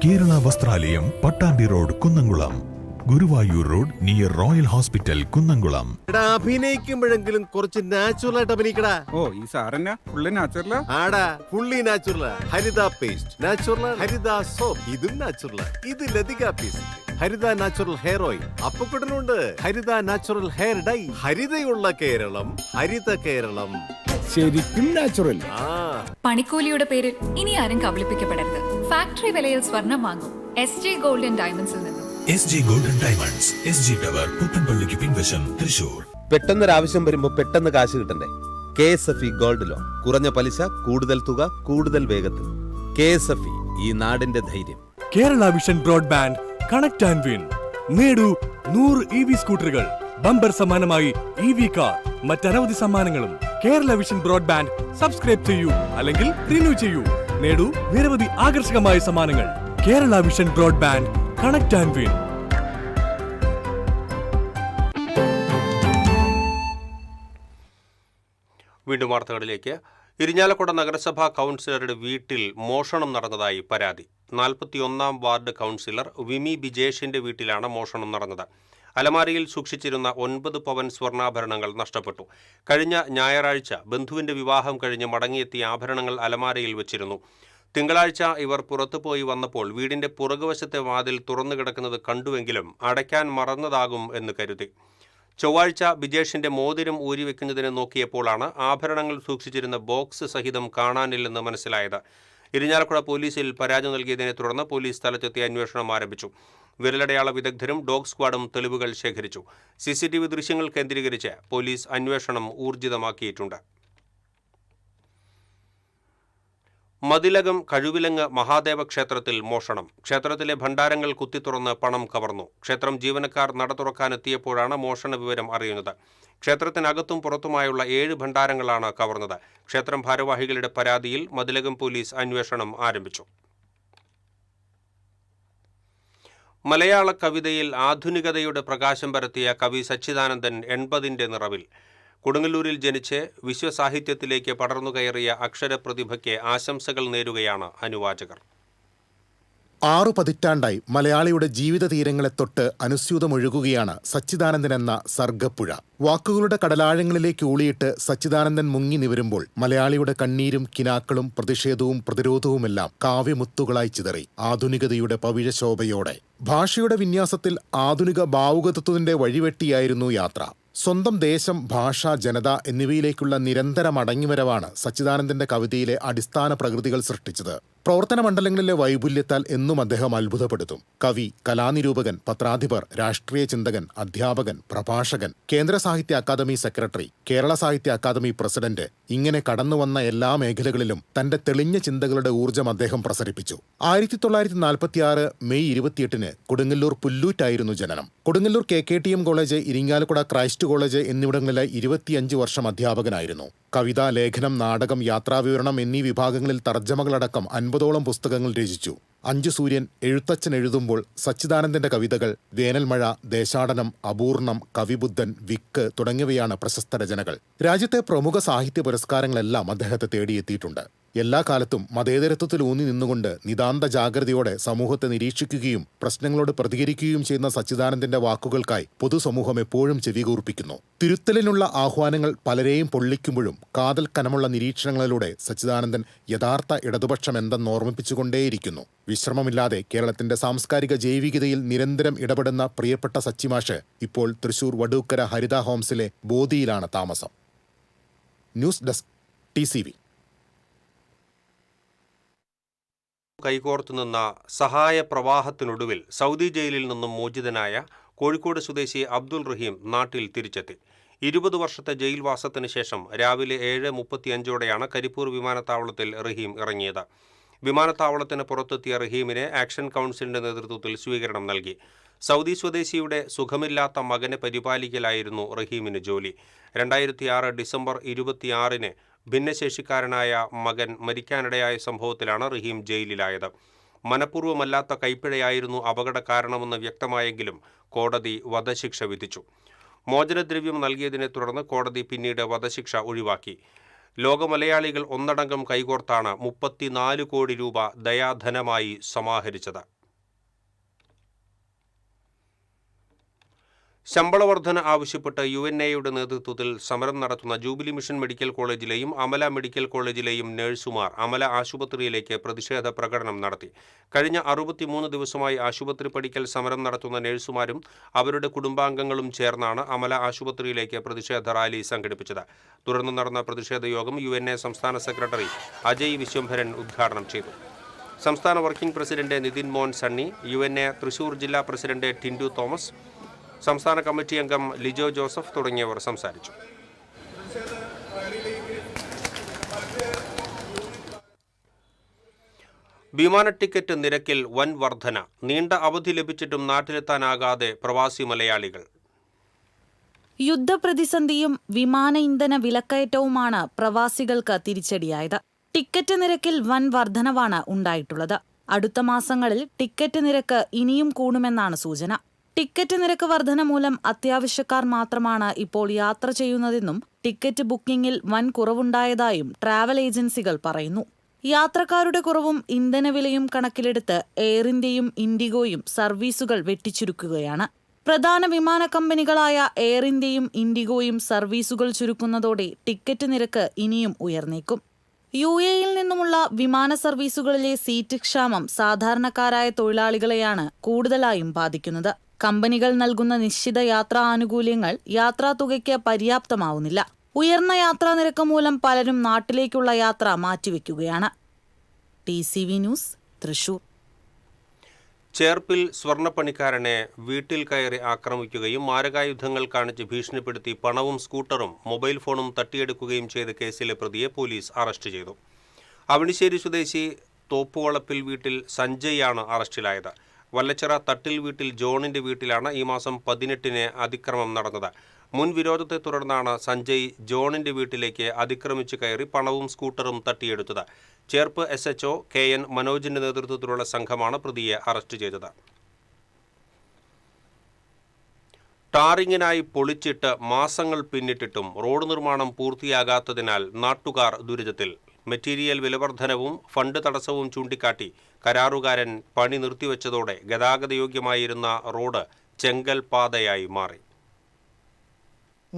Kerala Vastralayam, Pattambi road, Kunnamkulam. Guruvayur road near royal hospital, Kunnamkulam. അഭിനയിക്കുമ്പോഴെങ്കിലും കുറച്ച് നാച്ചുറൽ ആയിട്ട് അഭിനയിക്കടാ. ഈ സാറന്നെ ഫുള്ളി നാച്ചുറലാ? ആടാ, ഫുള്ളി നാച്ചുറലാ. Haritha paste natural, Haritha soap ഇതും നാച്ചുറൽ, ഇത് Lathika paste, Haritha natural hair oil, അപ്പക്കുട്ടനുണ്ട് ഹരിത നാച്ചുറൽ ഹെയർ ഡൈ. ഹരിതയുള്ള കേരളം, ഹരിത കേരളം, ശരിക്കും നാച്ചുറൽ. പണിക്കൂലിയുടെ പേരിൽ ഇനി ആരും കബളിപ്പിക്കപ്പെടരുത്. ഫാക്ടറി വിലയിൽ സ്വർണം വാങ്ങും SJ ഗോൾഡൻ ഡയമണ്ട്സിൽ നിന്നും. SJ golden diamonds, SG tower, പുത്തൻപള്ളിക്ക് പിൻവശം, തൃശൂർ. പെട്ടെന്നൊരാവശ്യം വരുമ്പോ പെട്ടെന്ന് കാശ് കിട്ടണ്ടേ? KSFE ഗോൾഡ് ലോൺ, കുറഞ്ഞ പലിശ, കൂടുതൽ തുക, കൂടുതൽ വേഗത്തിൽ. KSFE, ഈ നാടിന്റെ ധൈര്യം. Kerala vision broadband, connect and win. നേടൂ 100 EV സ്കൂട്ടറുകൾ, ബമ്പർ സമ്മാനമായി EV കാർ, മറ്റനവധി സമ്മാനങ്ങളും. കേരള വിഷൻ ബ്രോഡ്ബാൻഡ് സബ്സ്ക്രൈബ് ചെയ്യൂ, അല്ലെങ്കിൽ റിന്യൂ ചെയ്യൂ. നേടൂ നിരവധി ആകർഷകമായ സമ്മാനങ്ങൾ. Kerala vision broadband, connect and win. വീണ്ടും വാർത്തകളിലേക്ക്. ഇരിഞ്ഞാലക്കുട നഗരസഭാ കൗൺസിലറുടെ വീട്ടിൽ മോഷണം നടന്നതായി പരാതി. 41-ാം വാർഡ് കൗൺസിലർ വിമി ബിജേഷിന്റെ വീട്ടിലാണ് മോഷണം നടന്നത്. അലമാരയിൽ സൂക്ഷിച്ചിരുന്ന 9 പവൻ സ്വർണ്ണാഭരണങ്ങൾ നഷ്ടപ്പെട്ടു. കഴിഞ്ഞ ഞായറാഴ്ച ബന്ധുവിന്റെ വിവാഹം കഴിഞ്ഞ് മടങ്ങിയെത്തിയ ആഭരണങ്ങൾ അലമാരയിൽ വെച്ചിരുന്നു. തിങ്കളാഴ്ച ഇവർ പുറത്തുപോയി വന്നപ്പോൾ വീടിന്റെ പുറകുവശത്തെ വാതിൽ തുറന്നു കിടക്കുന്നത് കണ്ടുവെങ്കിലും അടയ്ക്കാൻ മറന്നതാകും എന്ന് കരുതി. ചൊവ്വാഴ്ച ബിജേഷിന്റെ മോതിരം ഊരിവെക്കുന്നതിന് നോക്കിയപ്പോഴാണ് ആഭരണങ്ങൾ സൂക്ഷിച്ചിരുന്ന ബോക്സ് സഹിതം കാണാനില്ലെന്ന് മനസ്സിലായത്. ഇരിഞ്ഞാലക്കുട പോലീസിൽ പരാതി നൽകിയതിനെ തുടർന്ന് പോലീസ് സ്ഥലത്തെത്തി അന്വേഷണം ആരംഭിച്ചു. വിരലടയാള വിദഗ്ധരും ഡോഗ് സ്ക്വാഡും തെളിവുകൾ ശേഖരിച്ചു. CCTV ദൃശ്യങ്ങൾ കേന്ദ്രീകരിച്ച് പോലീസ് അന്വേഷണം ഊർജിതമാക്കിയിട്ടുണ്ട്. മതിലകം കഴുവിലങ്ങ് മഹാദേവ ക്ഷേത്രത്തിൽ മോഷണം. ക്ഷേത്രത്തിലെ ഭണ്ഡാരങ്ങൾ കുത്തിത്തുറന്ന് പണം കവർന്നു. ക്ഷേത്രം ജീവനക്കാർ നട തുറക്കാനെത്തിയപ്പോഴാണ് മോഷണ വിവരം അറിയുന്നത്. ക്ഷേത്രത്തിനകത്തും പുറത്തുമായുള്ള 7 ഭണ്ഡാരങ്ങളാണ് കവർന്നത്. ക്ഷേത്രം ഭാരവാഹികളുടെ പരാതിയിൽ മതിലകം പോലീസ് അന്വേഷണം ആരംഭിച്ചു. മലയാള കവിതയിൽ ആധുനികതയുടെ പ്രകാശം പരത്തിയ കവി സച്ചിദാനന്ദൻ 80ന്റെ നിറവിൽ. കൊടുങ്ങല്ലൂരിൽ ജനിച്ച് വിശ്വസാഹിത്യത്തിലേക്ക് പടർന്നുകയറിയ അക്ഷരപ്രതിഭയ്ക്ക് ആശംസകൾ നേരുകയാണ് അനുവാചകർ. 6 പതിറ്റാണ്ടായി മലയാളിയുടെ ജീവിത തീരങ്ങളെ തൊട്ട് അനുസ്യൂതമൊഴുകുകയാണ് സച്ചിദാനന്ദൻ എന്ന സർഗപ്പുഴ. വാക്കുകളുടെ കടലാഴങ്ങളിലേക്ക് ഊളിയിട്ട് സച്ചിദാനന്ദൻ മുങ്ങി നിവരുമ്പോൾ മലയാളിയുടെ കണ്ണീരും കിനാക്കളും പ്രതിഷേധവും പ്രതിരോധവുമെല്ലാം കാവ്യമുത്തുകളായി ചിതറി ആധുനികതയുടെ പവിഴശോഭയോടെ. ഭാഷയുടെ വിന്യാസത്തിൽ ആധുനിക ഭാവുകത്വത്തിന്റെ വഴിവെട്ടിയായിരുന്നു യാത്ര. സ്വന്തം ദേശം, ഭാഷ, ജനത എന്നിവയിലേക്കുള്ള നിരന്തര മടങ്ങിവരവാണ് സച്ചിദാനന്ദന്റെ കവിതയിലെ അടിസ്ഥാന പ്രകൃതികൾ സൃഷ്ടിച്ചത്. പ്രവർത്തന മണ്ഡലങ്ങളിലെ വൈപുല്യത്താൽ എന്നും അദ്ദേഹം അത്ഭുതപ്പെടുത്തും. കവി, കലാനിരൂപകൻ, പത്രാധിപർ, രാഷ്ട്രീയ ചിന്തകൻ, അധ്യാപകൻ, പ്രഭാഷകൻ, കേന്ദ്ര സാഹിത്യ അക്കാദമി സെക്രട്ടറി, കേരള സാഹിത്യ അക്കാദമി പ്രസിഡന്റ്, ഇങ്ങനെ കടന്നുവന്ന എല്ലാ മേഖലകളിലും തന്റെ തെളിഞ്ഞ ചിന്തകളുടെ ഊർജ്ജം അദ്ദേഹം പ്രസരിപ്പിച്ചു. 1946 മെയ് 28 കൊടുങ്ങല്ലൂർ പുല്ലൂറ്റായിരുന്നു ജനനം. Kodungallur KKTM college, Irinjalakuda Christ college എന്നിവിടങ്ങളിലെ 25 വർഷം അധ്യാപകനായിരുന്നു. കവിത, ലേഖനം, നാടകം, യാത്രാവിവരണം എന്നീ വിഭാഗങ്ങളിൽ തർജ്ജമകളടക്കം 50ഓളം പുസ്തകങ്ങൾ രചിച്ചു. 5 സൂര്യൻ, എഴുത്തച്ഛൻ എഴുതുമ്പോൾ, സച്ചിദാനന്ദന്റെ കവിതകൾ, വേനൽമഴ, ദേശാടനം, അപൂർണം, കവിബുദ്ധൻ, വിക്ക് തുടങ്ങിയവയാണ് പ്രശസ്ത രചനകൾ. രാജ്യത്തെ പ്രമുഖ സാഹിത്യ പുരസ്കാരങ്ങളെല്ലാം അദ്ദേഹത്തെ തേടിയെത്തിയിട്ടുണ്ട്. എല്ലാ കാലത്തും മതേതരത്വത്തിൽ ഊന്നി നിന്നുകൊണ്ട് നിതാന്ത ജാഗ്രതയോടെ സമൂഹത്തെ നിരീക്ഷിക്കുകയും പ്രശ്നങ്ങളോട് പ്രതികരിക്കുകയും ചെയ്യുന്ന സച്ചിദാനന്ദന്റെ വാക്കുകൾക്കായി പൊതുസമൂഹം എപ്പോഴും ചെവികൂർപ്പിക്കുന്നു. തിരുത്തലിനുള്ള ആഹ്വാനങ്ങൾ പലരെയും പൊള്ളിക്കുമ്പോഴും കാതൽ കനമുള്ള നിരീക്ഷണങ്ങളിലൂടെ സച്ചിദാനന്ദൻ യഥാർത്ഥ ഇടതുപക്ഷം എന്തെന്ന് ഓർമ്മിപ്പിച്ചുകൊണ്ടേയിരിക്കുന്നു. വിശ്രമമില്ലാതെ കേരളത്തിന്റെ സാംസ്കാരിക ജൈവികതയിൽ നിരന്തരം ഇടപെടുന്ന പ്രിയപ്പെട്ട സച്ചിമാഷ് ഇപ്പോൾ തൃശൂർ വടൂക്കര ഹരിത ഹോംസിലെ ബോധിയിലാണ് താമസം. News desk TCV. കൈകോർത്തു നിന്ന സഹായ പ്രവാഹത്തിനൊടുവിൽ സൗദി ജയിലിൽ നിന്നും മോചിതനായ കോഴിക്കോട് സ്വദേശി അബ്ദുൾ റഹീം നാട്ടിൽ തിരിച്ചെത്തി. 20 വർഷത്തെ ജയിൽവാസത്തിന് ശേഷം രാവിലെ 7:35 കരിപ്പൂർ വിമാനത്താവളത്തിൽ റഹീം ഇറങ്ങിയത്. വിമാനത്താവളത്തിന് പുറത്തെത്തിയ റഹീമിനെ ആക്ഷൻ കൗൺസിലിന്റെ നേതൃത്വത്തിൽ സ്വീകരണം നൽകി. സൗദി സ്വദേശിയുടെ സുഖമില്ലാത്ത മകനെ പരിപാലിക്കലായിരുന്നു റഹീമിന് ജോലി. 2006 ഡിസംബർ 26 ഭിന്നശേഷിക്കാരനായ മകൻ മരിക്കാനിടയായ സംഭവത്തിലാണ് റഹീം ജയിലിലായത്. മനഃപൂർവ്വമല്ലാത്ത കൈപ്പിഴയായിരുന്നു അപകട കാരണമെന്ന് വ്യക്തമായെങ്കിലും കോടതി വധശിക്ഷ വിധിച്ചു. മോചനദ്രവ്യം നൽകിയതിനെ തുടർന്ന് കോടതി പിന്നീട് വധശിക്ഷ ഒഴിവാക്കി. ലോകമലയാളികൾ ഒന്നടങ്കം കൈകോർത്താണ് 34 കോടി രൂപ ദയാധനമായി സമാഹരിച്ചത്. ശമ്പള വർധന ആവശ്യപ്പെട്ട് UNAയുടെ നേതൃത്വത്തിൽ സമരം നടത്തുന്ന ജൂബിലി മിഷൻ മെഡിക്കൽ കോളേജിലെയും അമല മെഡിക്കൽ കോളേജിലെയും നഴ്സുമാർ അമല ആശുപത്രിയിലേക്ക് പ്രതിഷേധ പ്രകടനം നടത്തി. കഴിഞ്ഞ 63 ദിവസമായി ആശുപത്രി പഠിക്കൽ സമരം നടത്തുന്ന നഴ്സുമാരും അവരുടെ കുടുംബാംഗങ്ങളും ചേർന്നാണ് അമല ആശുപത്രിയിലേക്ക് പ്രതിഷേധ റാലി സംഘടിപ്പിച്ചത്. തുടർന്ന് നടന്ന പ്രതിഷേധ യോഗം UNA സംസ്ഥാന സെക്രട്ടറി അജയ് വിശ്വംഭരൻ ഉദ്ഘാടനം ചെയ്തു. സംസ്ഥാന വർക്കിംഗ് പ്രസിഡന്റ് നിതിൻ മോൻ സണ്ണി, UNA തൃശൂർ ജില്ലാ പ്രസിഡന്റ് ടിൻഡു തോമസ്, സംസ്ഥാന കമ്മിറ്റി അംഗം ലിജോ ജോസഫ് തുടങ്ങിയവർ സംസാരിച്ചു. വിമാന ടിക്കറ്റ് നിരക്കിൽ വൻ വർധന. നീണ്ട അവധി ലഭിച്ചിട്ടും നാട്ടിലെത്താനാകാതെ പ്രവാസി മലയാളികൾ. യുദ്ധപ്രതിസന്ധിയും വിമാന ഇന്ധന വിലക്കയറ്റവുമാണ് പ്രവാസികൾക്ക് തിരിച്ചടിയായത്. ടിക്കറ്റ് നിരക്കിൽ വൻ വർധനവാണ് ഉണ്ടായിട്ടുള്ളത്. അടുത്ത മാസങ്ങളിൽ ടിക്കറ്റ് നിരക്ക് ഇനിയും കൂടുമെന്നാണ് സൂചന. ടിക്കറ്റ് നിരക്ക് വർധന മൂലം അത്യാവശ്യക്കാർ മാത്രമാണ് ഇപ്പോൾ യാത്ര ചെയ്യുന്നതെന്നും ടിക്കറ്റ് ബുക്കിംഗിൽ വൻ കുറവുണ്ടായതായും ട്രാവൽ ഏജൻസികൾ പറയുന്നു. യാത്രക്കാരുടെ കുറവും ഇന്ധനവിലയും കണക്കിലെടുത്ത് എയർ ഇന്ത്യയും ഇൻഡിഗോയും സർവീസുകൾ വെട്ടിച്ചുരുക്കുകയാണ്. പ്രധാന വിമാന കമ്പനികളായ എയർ ഇന്ത്യയും ഇൻഡിഗോയും സർവീസുകൾ ചുരുക്കുന്നതോടെ ടിക്കറ്റ് നിരക്ക് ഇനിയും ഉയർന്നേക്കും. UAEയിൽ നിന്നുമുള്ള വിമാന സർവീസുകളിലെ സീറ്റ് ക്ഷാമം സാധാരണക്കാരായ തൊഴിലാളികളെയാണ് കൂടുതലായും ബാധിക്കുന്നത്. കമ്പനികൾ നൽകുന്ന നിശ്ചിത യാത്രാ ആനുകൂല്യങ്ങൾ യാത്രാതുകയ്ക്ക് പര്യാപ്തമാവുന്നില്ല. ഉയർന്ന യാത്രാ നിരക്ക് മൂലം പലരും നാട്ടിലേക്കുള്ള യാത്ര മാറ്റിവെക്കുകയാണ്. TCV news, Thrissur. ചേർപ്പിൽ സ്വർണ്ണപ്പണിക്കാരനെ വീട്ടിൽ കയറി ആക്രമിക്കുകയും മാരകായുധങ്ങൾ കാണിച്ച് ഭീഷണിപ്പെടുത്തി പണവും സ്കൂട്ടറും മൊബൈൽ ഫോണും തട്ടിയെടുക്കുകയും ചെയ്ത കേസിലെ പ്രതിയെ പോലീസ് അറസ്റ്റ് ചെയ്തു. അവണിശ്ശേരി സ്വദേശി തോപ്പുവളപ്പിൽ വീട്ടിൽ സഞ്ജയ് അറസ്റ്റിലായത്. വല്ലച്ചിറ തട്ടിൽ വീട്ടിൽ ജോണിന്റെ വീട്ടിലാണ് ഈ മാസം 18 അതിക്രമം നടന്നത്. മുൻ വിരോധത്തെ തുടർന്നാണ് സഞ്ജയ് ജോണിന്റെ വീട്ടിലേക്ക് അതിക്രമിച്ച് കയറി പണവും സ്കൂട്ടറും തട്ടിയെടുത്തത്. ചേർപ്പ് SHO KN മനോജിന്റെ നേതൃത്വത്തിലുള്ള സംഘമാണ് പ്രതിയെ അറസ്റ്റ് ചെയ്തത്. ടാറിങ്ങിനായി പൊളിച്ചിട്ട് മാസങ്ങൾ പിന്നിട്ടിട്ടും റോഡ് നിർമ്മാണം പൂർത്തിയാകാത്തതിനാൽ നാട്ടുകാർ ദുരിതത്തിൽ. മെറ്റീരിയൽ വിലവർധനവും ഫണ്ട് തടസ്സവും ചൂണ്ടിക്കാട്ടി കരാറുകാരൻ പണി നിർത്തിവെച്ചതോടെ ഗതാഗതയോഗ്യമായിരുന്ന റോഡ് ചെങ്കൽ പാതയായി മാറി.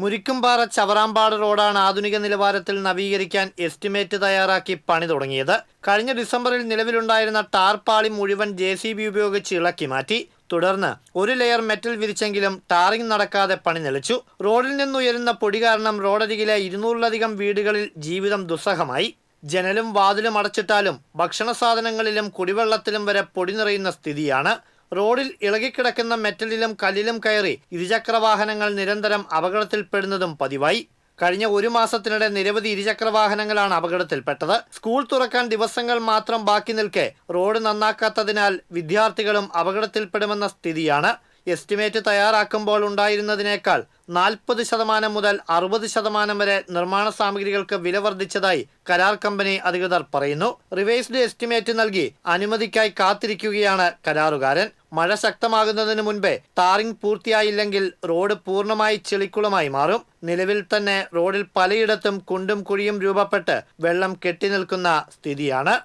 മുരിക്കുംപാറ ചവറാമ്പാട് റോഡാണ് ആധുനിക നിലവാരത്തിൽ നവീകരിക്കാൻ എസ്റ്റിമേറ്റ് തയ്യാറാക്കി പണി തുടങ്ങിയത്. കഴിഞ്ഞ ഡിസംബറിൽ നിലവിലുണ്ടായിരുന്ന ടാർ പാളി മുഴുവൻ JCB ഉപയോഗിച്ച് ഇളക്കി മാറ്റി. തുടർന്ന് ഒരു ലെയർ മെറ്റൽ വിരിച്ചെങ്കിലും ടാറിംഗ് നടക്കാതെ പണി നിലച്ചു. റോഡിൽ നിന്നുയരുന്ന പൊടി കാരണം റോഡരികിലെ 200-ലധികം വീടുകളിൽ ജീവിതം ദുസ്സഹമായി. ജനലും വാതിലും അടച്ചിട്ടാലും ഭക്ഷണ സാധനങ്ങളിലും കുടിവെള്ളത്തിലും വരെ പൊടി നിറയുന്ന സ്ഥിതിയാണ്. റോഡിൽ ഇളകിക്കിടക്കുന്ന മെറ്റലിലും കല്ലിലും കയറി ഇരുചക്രവാഹനങ്ങൾ നിരന്തരം അപകടത്തിൽപ്പെടുന്നതും പതിവായി. കഴിഞ്ഞ ഒരു മാസത്തിനിടെ നിരവധി ഇരുചക്രവാഹനങ്ങളാണ് അപകടത്തിൽപ്പെട്ടത്. സ്കൂൾ തുറക്കാൻ ദിവസങ്ങൾ മാത്രം ബാക്കി നിൽക്കെ റോഡ് നന്നാക്കാത്തതിനാൽ വിദ്യാർത്ഥികളും അപകടത്തിൽപ്പെടുമെന്ന സ്ഥിതിയാണ്. എസ്റ്റിമേറ്റ് തയ്യാറാക്കുമ്പോൾ ഉണ്ടായിരുന്നതിനേക്കാൾ 40% മുതൽ 60% വരെ നിർമ്മാണ സാമഗ്രികൾക്ക് വില വർദ്ധിച്ചതായി കരാർ കമ്പനി അധികൃതർ പറയുന്നു. റിവൈസ്ഡ് എസ്റ്റിമേറ്റ് നൽകി അനുമതിക്കായി കാത്തിരിക്കുകയാണ് കരാറുകാരൻ. മഴ ശക്തമാകുന്നതിന് മുൻപേ ടാറിംഗ് പൂർത്തിയായില്ലെങ്കിൽ റോഡ് പൂർണ്ണമായി ചെളിക്കുളമായി മാറും. നിലവിൽ തന്നെ റോഡിൽ പലയിടത്തും കുണ്ടും കുഴിയും രൂപപ്പെട്ട് വെള്ളം കെട്ടിനിൽക്കുന്ന സ്ഥിതിയാണ്.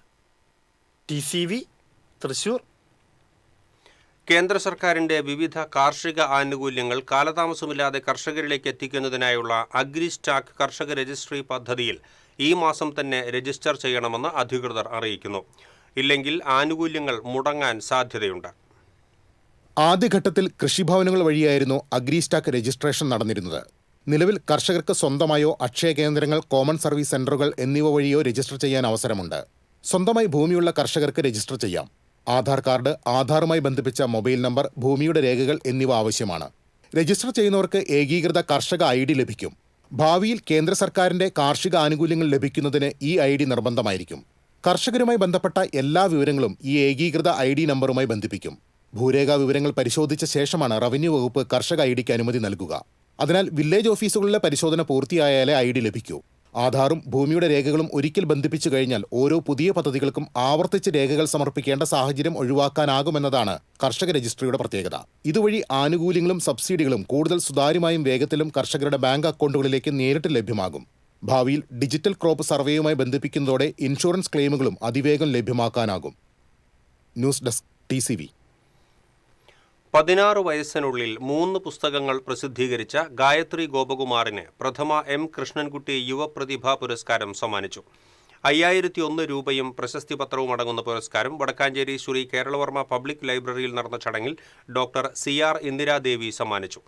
TCV തൃശൂർ. കേന്ദ്ര സർക്കാരിന്റെ വിവിധ കാർഷിക ആനുകൂല്യങ്ങൾ കാലതാമസമില്ലാതെ കർഷകരിലേക്ക് എത്തിക്കുന്നതിനായുള്ള അഗ്രി സ്റ്റാക്ക് കർഷക രജിസ്ട്രി പദ്ധതിയിൽ ഈ മാസം തന്നെ രജിസ്റ്റർ ചെയ്യണമെന്ന് അധികൃതർ അറിയിക്കുന്നു. ഇല്ലെങ്കിൽ ആനുകൂല്യങ്ങൾ മുടങ്ങാൻ സാധ്യതയുണ്ട്. ആദ്യഘട്ടത്തിൽ കൃഷിഭവനുകൾ വഴിയായിരുന്നു അഗ്രി സ്റ്റാക്ക് രജിസ്ട്രേഷൻ നടന്നിരുന്നത്. നിലവിൽ കർഷകർക്ക് സ്വന്തമായോ അക്ഷയ കേന്ദ്രങ്ങൾ, കോമൺ സർവീസ് സെന്ററുകൾ എന്നിവ വഴിയോ രജിസ്റ്റർ ചെയ്യാൻ അവസരമുണ്ട്. സ്വന്തമായി ഭൂമിയുള്ള കർഷകർക്ക് രജിസ്റ്റർ ചെയ്യാം. ആധാർ കാർഡ്, ആധാറുമായി ബന്ധിപ്പിച്ച മൊബൈൽ നമ്പർ, ഭൂമിയുടെ രേഖകൾ എന്നിവ ആവശ്യമാണ്. രജിസ്റ്റർ ചെയ്യുന്നവർക്ക് ഏകീകൃത കർഷക ID ലഭിക്കും. ഭാവിയിൽ കേന്ദ്ര സർക്കാരിന്റെ കാർഷിക ആനുകൂല്യങ്ങൾ ലഭിക്കുന്നതിന് ഈ ID നിർബന്ധമായിരിക്കും. കർഷകരുമായി ബന്ധപ്പെട്ട എല്ലാ വിവരങ്ങളും ഈ ഏകീകൃത ID നമ്പറുമായി ബന്ധിപ്പിക്കും. ഭൂരേഖാ വിവരങ്ങൾ പരിശോധിച്ച ശേഷമാണ് റവന്യൂ വകുപ്പ് കർഷക IDക്ക് അനുമതി നൽകുക. അതിനാൽ വില്ലേജ് ഓഫീസുകളിലെ പരിശോധന പൂർത്തിയായാലേ ID ലഭിക്കൂ. ആധാറും ഭൂമിയുടെ രേഖകളും ഒരിക്കൽ ബന്ധിപ്പിച്ചു കഴിഞ്ഞാൽ ഓരോ പുതിയ പദ്ധതികൾക്കും ആവർത്തിച്ച് രേഖകൾ സമർപ്പിക്കേണ്ട സാഹചര്യം ഒഴിവാക്കാനാകുമെന്നതാണ് കർഷക രജിസ്ട്രിയുടെ പ്രത്യേകത. ഇതുവഴി ആനുകൂല്യങ്ങളും സബ്സിഡികളും കൂടുതൽ സുതാര്യമായും വേഗത്തിലും കർഷകരുടെ ബാങ്ക് അക്കൗണ്ടുകളിലേക്ക് നേരിട്ട് ലഭ്യമാകും. ഭാവിയിൽ ഡിജിറ്റൽ ക്രോപ്പ് സർവേയുമായി ബന്ധിപ്പിക്കുന്നതോടെ ഇൻഷുറൻസ് ക്ലെയിമുകളും അതിവേഗം ലഭ്യമാക്കാനാകും. News desk TCV. 16 വയസ്സിനുള്ളിൽ 3 പുസ്തകങ്ങൾ പ്രസിദ്ധീകരിച്ച ഗായത്രി ഗോപകുമാറിന് പ്രഥമ M. കൃഷ്ണൻകുട്ടി യുവപ്രതിഭാ പുരസ്കാരം സമ്മാനിച്ചു. 5001 രൂപയും പ്രശസ്തി പത്രവും അടങ്ങുന്ന പുരസ്കാരം വടക്കാഞ്ചേരി ശ്രീ കേരളവർമ്മ പബ്ലിക് ലൈബ്രറിയിൽ നടന്ന ചടങ്ങിൽ ഡോക്ടർ CR ഇന്ദിരാദേവി സമ്മാനിച്ചു.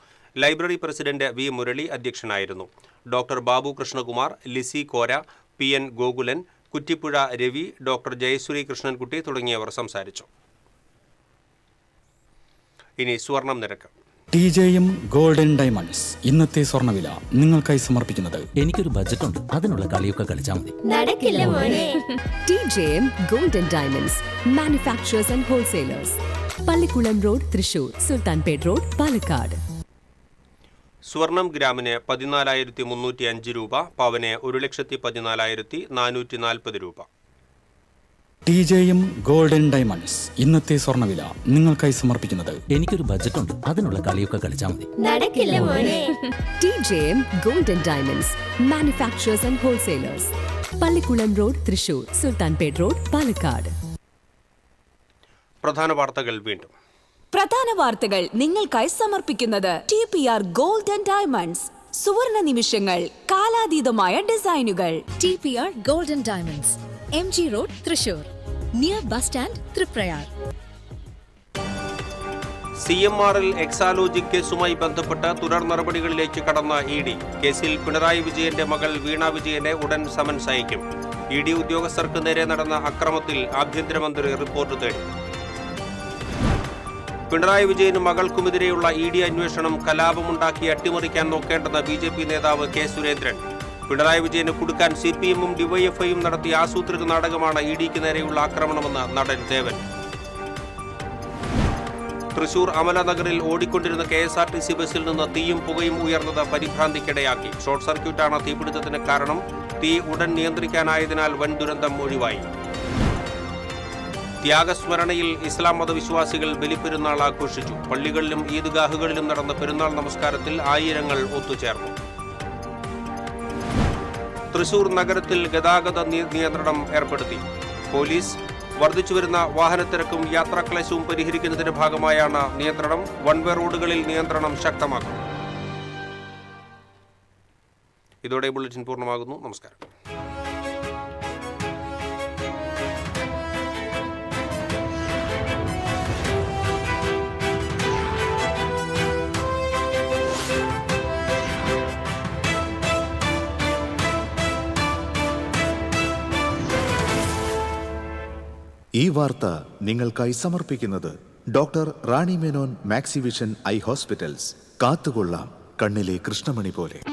Library president V. മുരളി അധ്യക്ഷനായിരുന്നു. ഡോക്ടർ ബാബു കൃഷ്ണകുമാർ, ലിസി കോര, PN ഗോകുലൻ, കുറ്റിപ്പുഴ രവി, ഡോക്ടർ ജയശ്രീ കൃഷ്ണൻകുട്ടി തുടങ്ങിയവർ സംസാരിച്ചു. ഇനി സ്വർണം നിരക്ക്. TJM ഗോൾഡൻ ഡയമണ്ട്സ് ഇന്നത്തെ സ്വർണ്ണവില നിങ്ങൾക്കായി സമർപ്പിക്കുന്നത്. എനിക്കൊരു ബജറ്റ് ഉണ്ട്, അതിനുള്ള കളിയൊക്കെ കളിച്ചാൽ മതി. നടക്കില്ല മോനെ. TJM golden diamonds manufacturers and wholesalers, Pallikulam road, Thrissur, Sultanpet road, Palakkad. സ്വർണം ഗ്രാമിന് 14,305 രൂപ, പവന് 1,14,440 രൂപ. TJM ഗോൾഡൻ ഡയമണ്ട്സ് ഇന്നത്തെ സ്വർണ്ണവില നിങ്ങൾക്കായി സമർപ്പിക്കുന്നത്. എനിക്കൊരു ബജറ്റ് ഉണ്ട്, അതിനുള്ള കളിയൊക്കെ കളിച്ചാൽ മതി. നടക്കില്ല മോനെ. TJM golden diamonds manufacturers and wholesalers, Pallikulam road, Thrissur, Sultanpet road, Palakkad. പ്രധാന വാർത്തകൾ വീണ്ടും. പ്രധാന വാർത്തകൾ നിങ്ങൾക്കായി സമർപ്പിക്കുന്നത് TPR ഗോൾഡൻ ഡയമണ്ട്സ്. സുവർണ നിമിഷങ്ങൾ, കാലാതീതമായ ഡിസൈനുകൾ. TPR golden diamonds, MG road, Thrissur, near bus stand, Triprayar. CMRL Exalogic കേസുമായി ബന്ധപ്പെട്ട് തുടർ നടപടികളിലേക്ക് കടന്ന ED. കേസിൽ പിണറായി വിജയന്റെ മകൾ വീണ വിജയനെ ഉടൻ സമൻസ് അയക്കും. ED ഉദ്യോഗസ്ഥർക്ക് നേരെ നടന്ന അക്രമത്തിൽ ആഭ്യന്തരമന്ത്രി റിപ്പോർട്ട് തേടി. പിണറായി വിജയനും മകൾക്കുമെതിരെയുള്ള ED അന്വേഷണം കലാപമുണ്ടാക്കി അട്ടിമറിക്കാൻ നോക്കേണ്ടെന്ന BJP നേതാവ് K. സുരേന്ദ്രൻ. പിണറായി വിജയന് കൊടുക്കാൻ CPM-ഉം DYFI-യും നടത്തിയ ആസൂത്രിത നാടകമാണ് EDക്ക് നേരെയുള്ള ആക്രമണമെന്ന് നടൻ ദേവൻ. തൃശൂർ അമലനഗറിൽ ഓടിക്കൊണ്ടിരുന്ന KSRTC ബസ്സിൽ നിന്ന് തീയും പുകയും ഉയർന്നത് പരിഭ്രാന്തിക്കിടയാക്കി. ഷോർട്ട് സർക്യൂട്ടാണ് തീപിടുത്തത്തിന് കാരണം. തീ ഉടൻ നിയന്ത്രിക്കാനായതിനാൽ വൻ ദുരന്തം ഒഴിവായി. ത്യാഗസ്മരണയിൽ ഇസ്ലാം മതവിശ്വാസികൾ ബലിപ്പെരുന്നാൾ ആഘോഷിച്ചു. പള്ളികളിലും ഈദ്ഗാഹുകളിലും നടന്ന പെരുന്നാൾ നമസ്കാരത്തിൽ ആയിരങ്ങൾ ഒത്തുചേർന്നു. തൃശൂർ നഗരത്തിൽ ഗതാഗത നിയന്ത്രണം ഏർപ്പെടുത്തി. പോലീസ് വർദ്ധിച്ചുവരുന്ന വാഹനത്തിരക്കും യാത്രാക്ലേശവും പരിഹരിക്കുന്നതിന്റെ ഭാഗമായാണ് നിയന്ത്രണം. വൺ വേ റോഡുകളിൽ നിയന്ത്രണം ശക്തമാക്കും. ഇതോടെ ബുള്ളറ്റിൻ പൂർണ്ണമാകുന്നു. നമസ്കാരം. ഈ വാർത്ത നിങ്ങൾക്കായി സമർപ്പിക്കുന്നത് doctor Rani Menon Maxivision I hospitals. കാത്തുകൊള്ളാം കണ്ണിലെ കൃഷ്ണമണി പോലെ.